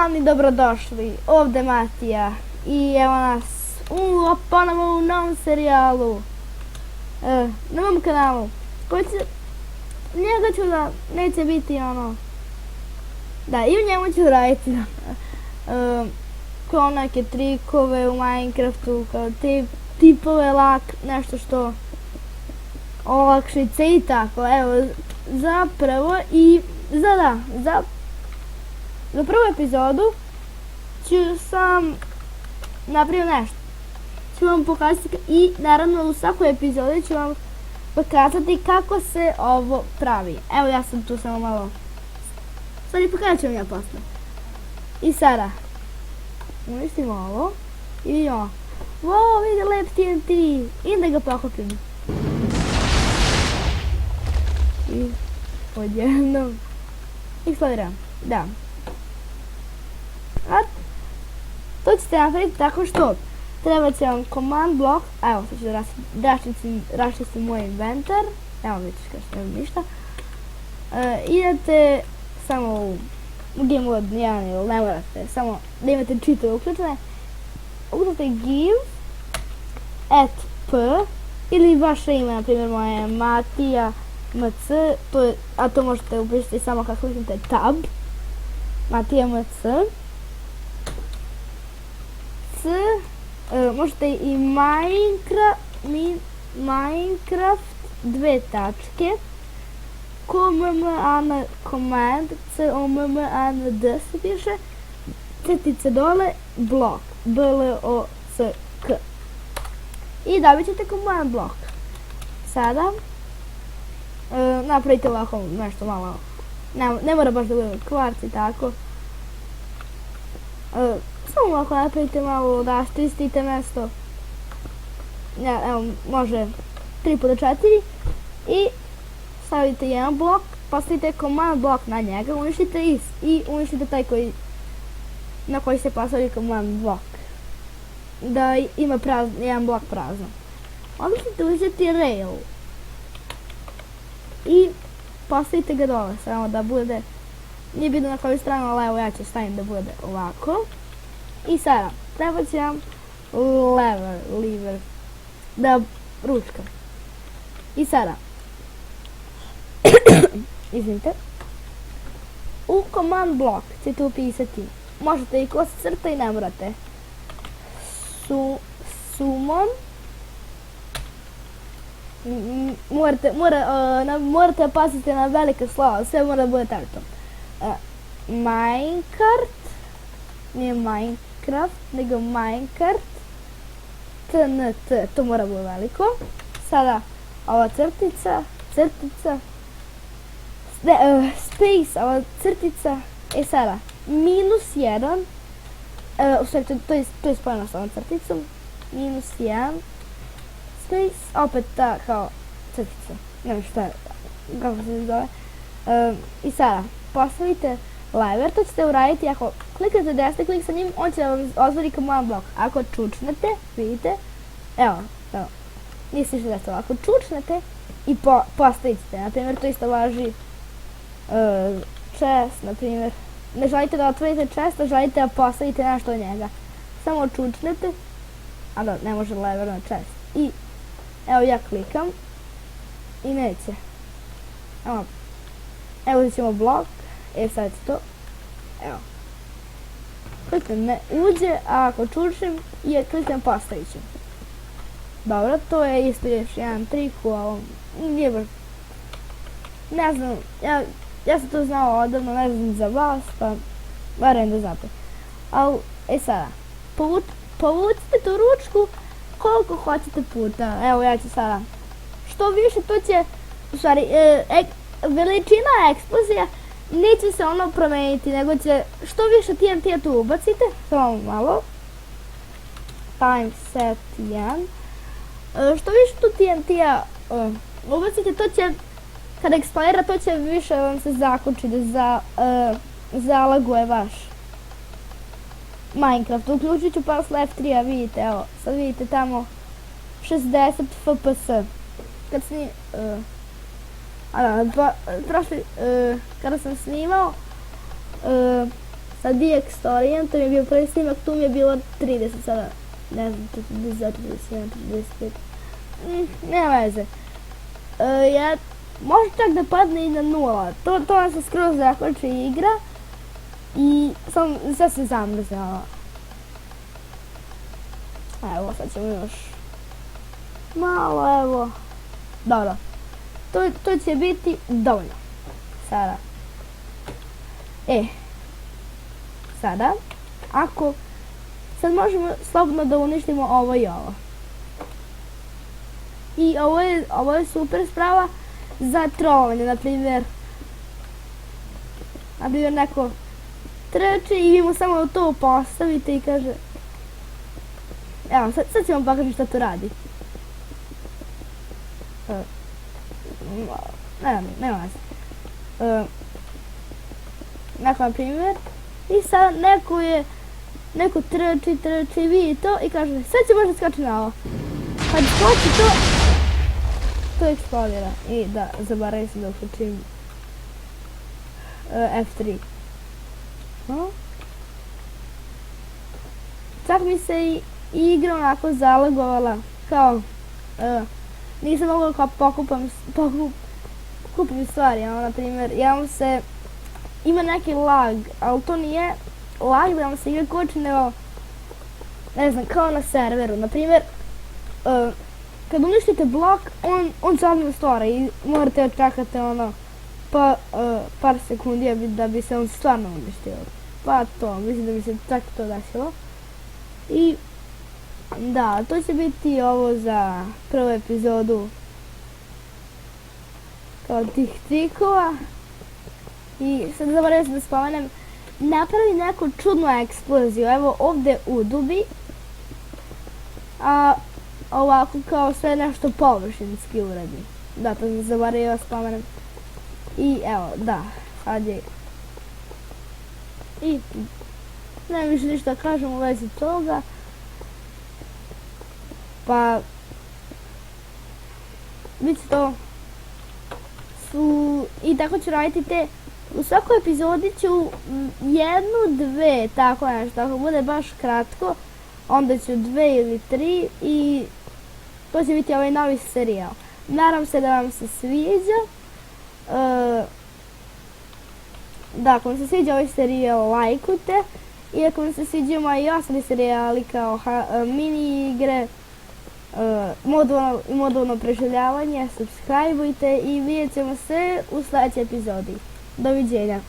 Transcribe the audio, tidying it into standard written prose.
dan i dobrodošli, ovdje Matija i evo nas ponovo u novom serijalu na mom kanalu koji će, njega ću da neće biti ono, da i u njemu ću raditi kao neke trikove u Minecraftu, kao tipove nešto što olakšice i tako, evo zapravo i za prvu epizodu ću sam napravio nešto. Ću vam pokazati i naravno u svakoj epizodi ću vam pokazati kako se ovo pravi. Evo ja sam tu samo malo. Sad i pokazat ću vam ja posle. I sada uništimo ovo i vidimo. Wow, vidi lep TNT. I da ga pokupim. I odjednom eksplodiram. Da. A to ćete napraviti tako što treba će vam command block, evo sad ću da raščistim moj inventar, evo vidiš kao nema ništa. Idete samo u game mode 1 ili ne morate, samo da imate čitave uključene. Ukucate give at p ili vaše ime, na primjer moje je Matija MC, a to možete upišiti samo kako kliknete tab, Matija MC. Možete i Minecraft dve tačke command command se piše, crtice dole blok block i dobit ćete command block. Sada napravite ovako nešto malo, ne mora baš da bude kvarc i tako. Samo ovako napravite malo, da čistite mesto, evo može 3x4 i stavite jedan blok, postavite command blok na njega, uništite i uništite taj na koji ste postavili command blok, da ima jedan blok prazno. Onda ćete uzeti rail i postavite ga dole, samo da bude, nije bitno na koju stranu, ali evo ja ću staviti da bude ovako. I sada, treba će vam lever, da ručka. I sada, izvinite, u command block ćete upisati, možete i kroz crta i ne morate, summon, morate paziti na velike slova, sve mora da bude tačno. Minecraft, nije Minecraft, nego Minecraft, TNT, to mora biti veliko. Sada ova crtica, space, ova crtica, sada -1, u stvari to je spojeno s ovom crticom, -1, space, opet ta kao crtica, ne znam šta je, kako se zove. I sada postavite lever, to ćete uraditi ako klikate desni klik sa njim, on će da vam otvori command block. Ako čučnete, vidite, evo, nisi ništa desilo, ako čučnete i postavit ćete, na primjer to isto važi chest, na primjer, ne želite da otvorite chest, a želite da postavite nešto od njega, samo čučnete, a da, ne može lever na chest, i evo ja klikam i neće, evo uzet ćemo blok, sad to, evo, kliknem ne uđe, a ako čučim, kliknem postavit ću. Dobro, to je isto još jedan trik u ovom, nije baš, ne znam, ja sam to znao odavno, ne znam za vas, pa varujem da znate. Ali, sada, povucite tu ručku koliko hoćete puta, evo ja ću sada, što više to će, u stvari, veličina eksplozija neće se ono promeniti, nego će što više TNT-a tu ubacite, samo malo, time set 1, što više tu TNT-a ubacite, to će, kada eksplodira, to će više vam se zakući da zalaguje vaš Minecraft. Uključit ću posle F3, a vidite, evo, sad vidite tamo 60 fps. Kad prošli, kada sam snimao, sa Dijak Storijem, to mi je bio prvi snimak, tu mi je bilo 30 sada, ne znam, 42, 41, 45, nema veze. Može čak da padne i na 0, to vam se skroz zakoči igra i sad se zamrzava. Evo, sad ćemo još malo, evo, dobro, to će biti dovoljno sada. Sada, sad možemo slobodno da uništimo ovo i ovo. I ovo je super sprava za trolanje, na primjer neko trči i vi mu samo to postavite i kaže, evo, sad ću vam pokažem šta to radi. Nema vas. Neko, na primjer, i sad neko trči, vidi to i kaže, sad će možda skači na ovo. Kad skoči to eksplodira. I da, zaboravim sam da uključim F3. Čak mi se i igra onako zalagovala, kao nisam mogla kao kupim stvari, na primjer, ima neki lag, ali to nije lag da vam se igra koči, nego, ne znam, kao na serveru, na primjer, kad uništite blok, on se odmah stvara i morate čekati par sekundi da bi se on stvarno uništio. Pa to, mislim da bi se čak to desilo. I da, to će biti ovo za prvu epizodu kao tih trikova. I sad zaboravim se da spomenem, napravi neku čudnu eksploziju, evo ovdje u dubi, a ovako kao sve nešto površinski uradi. Da, to sam zaboravio da spomenem. I evo, da, sad je. I ne više ništa kažem u vezi toga. Pa bit će to i tako ću raditi te. U svakoj epizodi ću jednu, dve, tako nešto, ako bude baš kratko, onda ću 2 ili 3 i to će biti ovaj novi serijal. Nadam se da vam se sviđa. Da, ako vam se sviđa ovaj serijal, lajkujte. I ako vam se sviđaju moji ostali serijali kao mini igre, modularno preživljavanje, subscribeujte i vidjet ćemo se u sljedećoj epizodi. Doviđenja.